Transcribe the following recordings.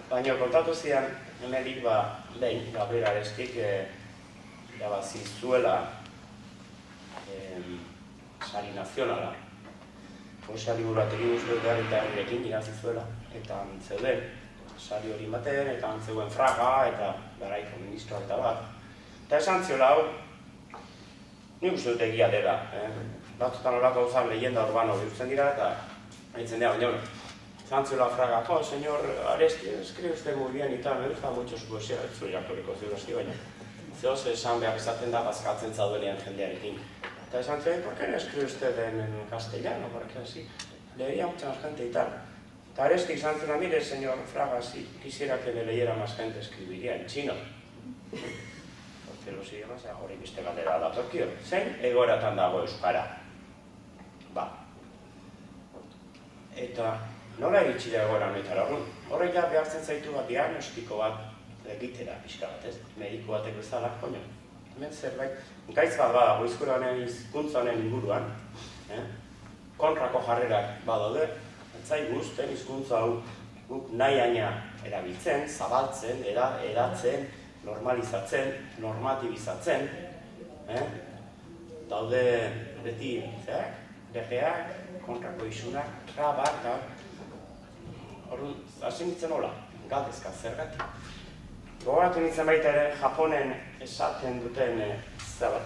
Baina kontatu zian, hemenik behin, Gabriel Arestik irabazi zuela sari nazionala. Sari buruategi guztiak behar eta herrirekin irabazi zuela. Eta antzeuden, sari hori baten, eta antzeuden Fraga, eta garaiko ministroa eta bat. Eta esan ziola hau, nik uste dut egia dela. Batzutan horako gauzak leyenda urbano bihurtzen dira, eta haitzen dira, baina esan ziola Fraga, señor Aresti, escribe usted muy bien y tal, me gusta mucho su poesía, ez zuen irakurriko ziurasti, baina zehoz esan behar izaten da bazkatzen zaudenean jendearekin. Eta esan zuen, ¿por qué no escribe usted en castellano? Porque así leería mucha más gente y tal. Eta Aresti esan zuen, mire, señor Fraga, si quisiera que me leyera más gente, escribiría en chino. Porque los idiomas hori beste galdera datorkio. Zein egoeratan dago euskara? Eta nola iritsi da egoera honetara? Horrek ja behartzen zaitu diagnostiko bat egitera pixka bat, ez? Mediku batek bezala, koño. Hemen zerbait, gaitz bat badago hizkuntza honen inguruan, kontrako jarrerak badaude, etzai guzten hizkuntza hau guk nahi haina erabiltzen, zabaltzen, edatzen, normalizatzen, normatibizatzen, daude beti, legeak, kontrako isunak, trabak, eta hori, hasi nintzen hola, galdezka, zergatik. Gogoratu nintzen baita ere, Japonen esaten duten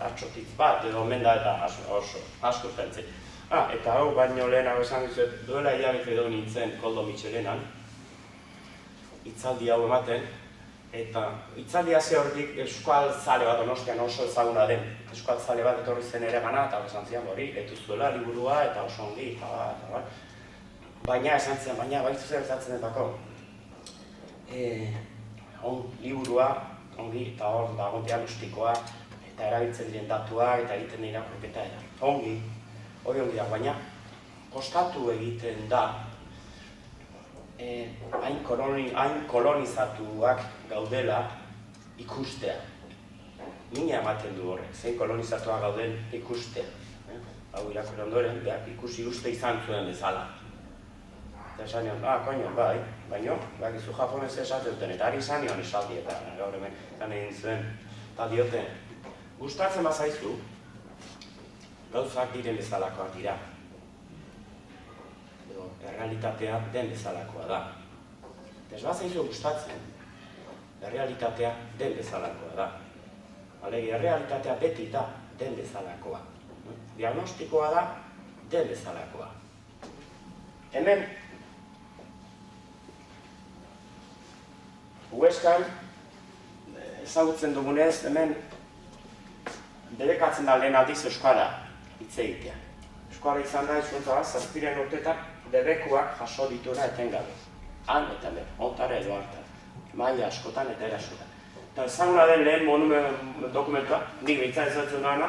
atxotitz bat, edo omen da eta asko zentzen. Eta hau baino lehenago esan dizuet, duela hilabete edo nintzen Koldo Mitxelenan, hitzaldi hau ematen, eta hitzaldi hasi hortik euskal zale bat, Donostian oso ezaguna den, euskal zale bat etorri zen ere gana, eta esan zian hori, letuzuela liburua eta oso ongi, eta bat. Baina esan zian, baina baitu zer ezatzen etako. Liburua, ongi, eta hor dago diagnostikoa, eta erabiltzen diren datuak, eta egiten dira irakurketa, ongi, hori ongi da, baina kostatu egiten da, hain kolonizatuak gaudela ikustea. Mina ematen du horrek, zein kolonizatuak gauden ikustea. Hau irakurri ondoren, behar ikusi uste izan zuen bezala. Eta esan nion, koño, bai, baina, bakizu japonez esaten duten, eta ari izan nion esaldi eta gaur hemen izan egin zuen. Eta diote, gustatzen bazaizu, gauzak diren bezalakoak dira. Errealitatea den bezalakoa da. Ez bazaizu gustatzen, errealitatea den bezalakoa da. Alegi, errealitatea beti da den bezalakoa. Diagnostikoa da den bezalakoa. Hemen, Huescan, ezagutzen dugunez, hemen debekatzen da lehen aldiz euskara hitz egitea. Euskara izan da, hizkuntza bat, 7 urtetan debekuak jaso dituena etengabe. Han eta hemen, ontara edo hartan. Maila askotan eta erasotan. Eta ezaguna den lehen dokumentua, nik behintzat ezagutzen duena,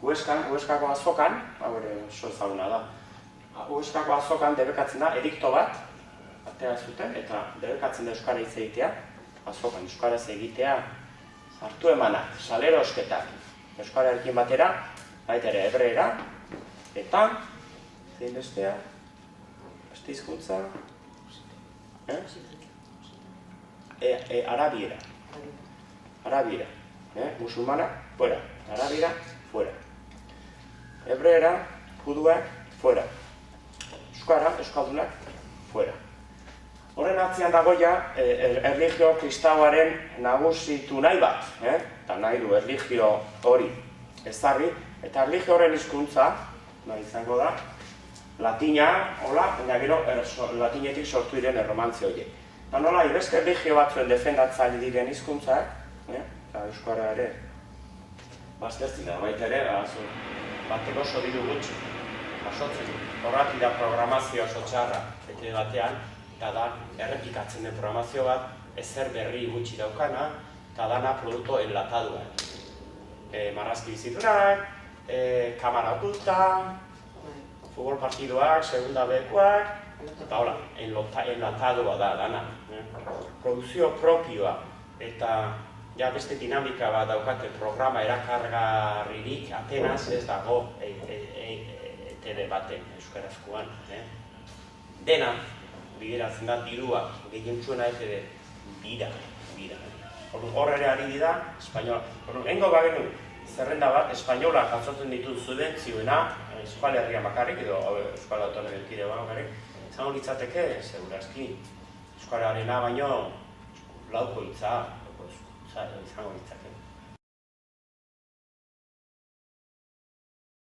Huescako azokan, oso ezaguna da, Huescako azokan debekatzen da, edikto bat, atera zuten, eta debekatzen da euskara hitz egitea, azokan euskaraz egitea, hartu emanak, salero osketak, euskararekin batera, baita ere hebreera, eta, zein bestea, beste hizkuntza, arabiera, musulmanak, fuera, arabiera, fuera, hebreera, juduak, fuera, euskara, euskaldunak, fuera. Horren atzean dago ja, erlijio kristauaren nagusitu nahi bat, eta nahi du erlijio hori ezarri, eta erlijio horren hizkuntza, nahi izango da, latina, hola, baina gero latinetik sortu diren erromantzi horiek. Eta nola, beste erlijio batzuen defendatzaile diren hizkuntzak, eta euskara ere, baztertzen da, baita ere, bateko oso diru gutxi, jasotzen. Horrak da programazio oso txarra, bete batean, eta da, errepikatzen den programazio bat, ezer berri gutxi daukana, eta dana produkto enlatadua. Marrazki bizitunak, kamara okulta, futbol partidoak, segunda B-koak, eta hola, enlatadua da dana. Produzio propioa, eta ja beste dinamika bat daukate programa erakargarririk apenas ez dago ETV baten euskarazkoan. Dena bideratzen da dirua, gehientsuena ETB, bira. Hor ere ari dira, espainola. Hengo bagenu, zerrenda bat, espainola jasotzen ditu subentzioena, Euskal Herria bakarrik, edo Euskal Autonomia Erkidego bakarrik, izango litzateke, segurazki, Euskararena baino lauko hitza izango litzateke.